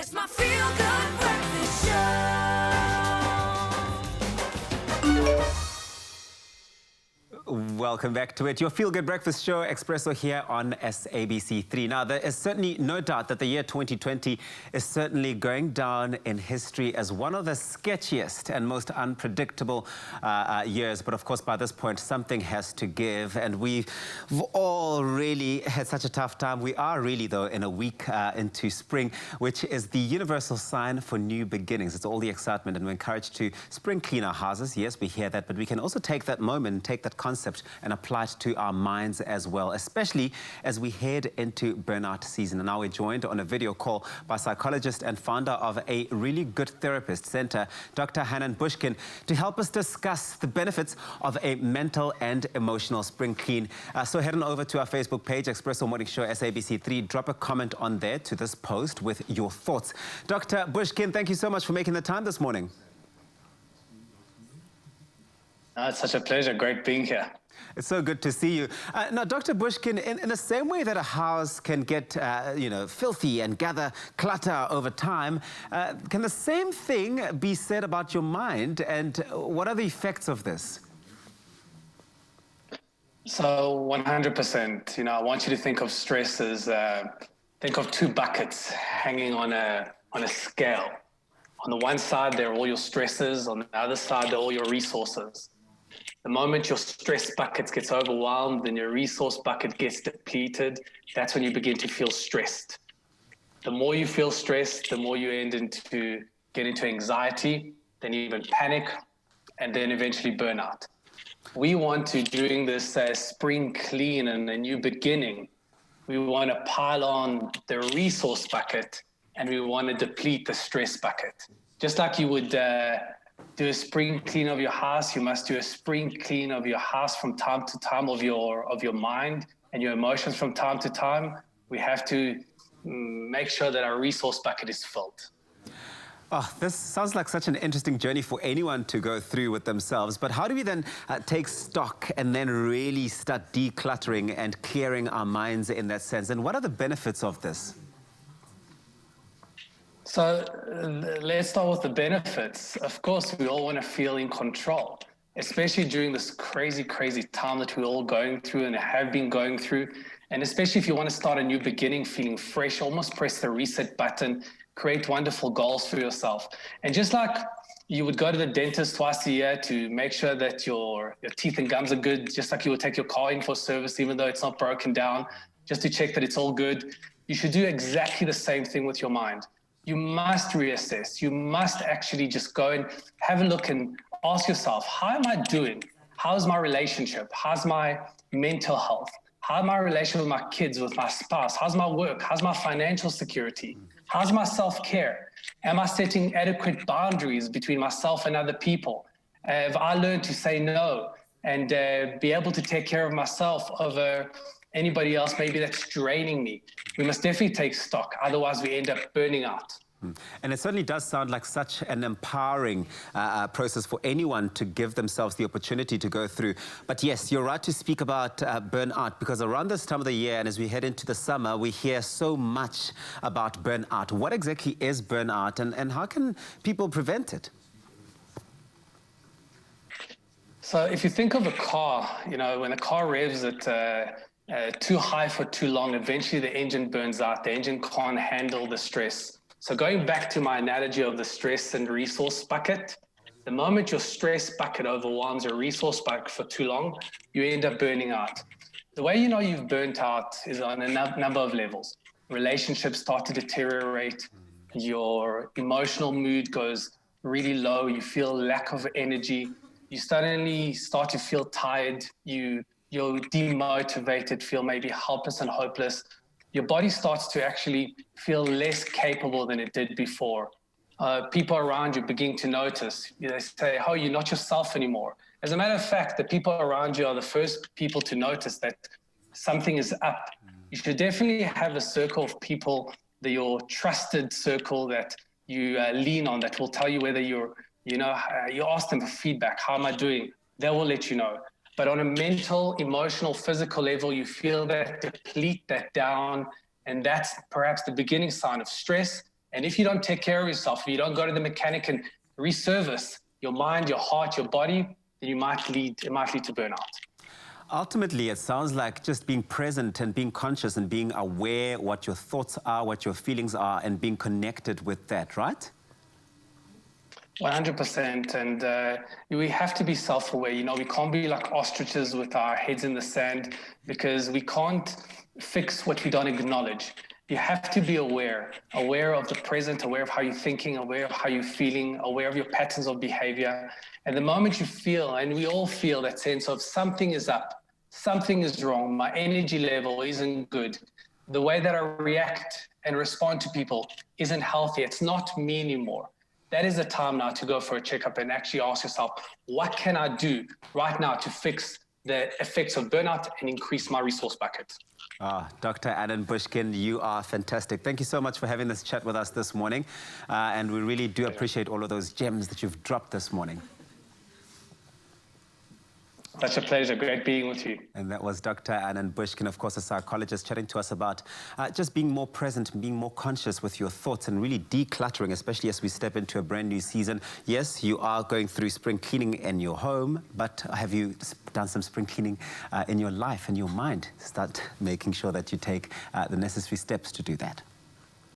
It's my feel-good breakfast show. Welcome back to it. Your feel-good breakfast show, Expresso, here on SABC3. Now, there is certainly no doubt that the year 2020 is certainly going down in history as one of the sketchiest and most unpredictable years. But of course, by this point, something has to give. And we've all really had such a tough time. We are really, though, in a week into spring, which is the universal sign for new beginnings. It's all the excitement, and we're encouraged to spring clean our houses. Yes, we hear that, but we can also take that moment, take that concept and apply it to our minds as well, especially as we head into burnout season. And now we're joined on a video call by psychologist and founder of a really good therapist center, Dr. Hanan Bushkin, to help us discuss the benefits of a mental and emotional spring clean. So head on over to our Facebook page, Expresso Morning Show SABC3. Drop a comment on there to this post with your thoughts. Dr. Bushkin, thank you so much for making the time this morning. It's such a pleasure. Great being here. It's so good to see you. Now, Dr. Bushkin, in the same way that a house can get, filthy and gather clutter over time, can the same thing be said about your mind? And what are the effects of this? So 100%, I want you to think of stress as, think of two buckets hanging on a scale. On the one side, there are all your stresses. On the other side, there are all your resources. The moment your stress bucket gets overwhelmed and your resource bucket gets depleted, that's when you begin to feel stressed. The more you feel stressed, the more you get into anxiety, then even panic, and then eventually burnout. We want to, during this spring clean and a new beginning, we want to pile on the resource bucket and we want to deplete the stress bucket. Just like you would do a spring clean of your house, you must do a spring clean of your house from time to time, of your mind and your emotions from time to time. We have to make sure that our resource bucket is filled. Oh, this sounds like such an interesting journey for anyone to go through with themselves. But how do we then take stock and then really start decluttering and clearing our minds in that sense? And what are the benefits of this? So let's start with the benefits. Of course, we all want to feel in control, especially during this crazy, crazy time that we're all going through and have been going through. And especially if you want to start a new beginning, feeling fresh, almost press the reset button, create wonderful goals for yourself. And just like you would go to the dentist twice a year to make sure that your teeth and gums are good, just like you would take your car in for service, even though it's not broken down, just to check that it's all good, you should do exactly the same thing with your mind. You must reassess. You must actually just go and have a look and ask yourself, how am I doing? How's my relationship? How's my mental health? How's my relationship with my kids, with my spouse? How's my work? How's my financial security? How's my self-care? Am I setting adequate boundaries between myself and other people? Have I learned to say no and be able to take care of myself over anybody else maybe that's draining me? We must definitely take stock, otherwise we end up burning out. And it certainly does sound like such an empowering process for anyone to give themselves the opportunity to go through. But yes, you're right to speak about burnout, because around this time of the year and as we head into the summer, we hear so much about burnout. What exactly is burnout, and how can people prevent it? So if you think of a car, when a car revs at too high for too long, eventually the engine burns out. The engine can't handle the stress. So going back to my analogy of the stress and resource bucket, the moment your stress bucket overwhelms your resource bucket for too long, you end up burning out. The way you know you've burnt out is on a number of levels. Relationships start to deteriorate. Your emotional mood goes really low. You feel lack of energy. You suddenly start to feel tired. You're demotivated, feel maybe helpless and hopeless. Your body starts to actually feel less capable than it did before. People around you begin to notice. They say, oh, you're not yourself anymore. As a matter of fact, the people around you are the first people to notice that something is up. You should definitely have a circle of people, your trusted circle that you lean on, that will tell you whether you ask them for feedback. How am I doing? They will let you know. But on a mental, emotional, physical level, you feel that, deplete that down, and that's perhaps the beginning sign of stress And if you don't take care of yourself, if you don't go to the mechanic and reservice your mind, your heart, your body, then it might lead to burnout. Ultimately, it sounds like just being present and being conscious and being aware what your thoughts are, what your feelings are, and being connected with that, right? 100%. And we have to be self-aware. You know, we can't be like ostriches with our heads in the sand, because we can't fix what we don't acknowledge. You have to be aware of the present, aware of how you're thinking, aware of how you're feeling, aware of your patterns of behavior. And the moment you feel, and we all feel that sense of something is up, something is wrong, my energy level isn't good, the way that I react and respond to people isn't healthy, it's not me anymore. That is the time now to go for a checkup and actually ask yourself, what can I do right now to fix the effects of burnout and increase my resource bucket? Dr. Hanan Bushkin, you are fantastic. Thank you so much for having this chat with us this morning. And we really do appreciate all of those gems that you've dropped this morning. Such a pleasure. Great being with you. And that was Dr. Hanan Bushkin, of course, a psychologist, chatting to us about just being more present, being more conscious with your thoughts and really decluttering, especially as we step into a brand new season. Yes, you are going through spring cleaning in your home, but have you done some spring cleaning in your life and your mind? Start making sure that you take the necessary steps to do that.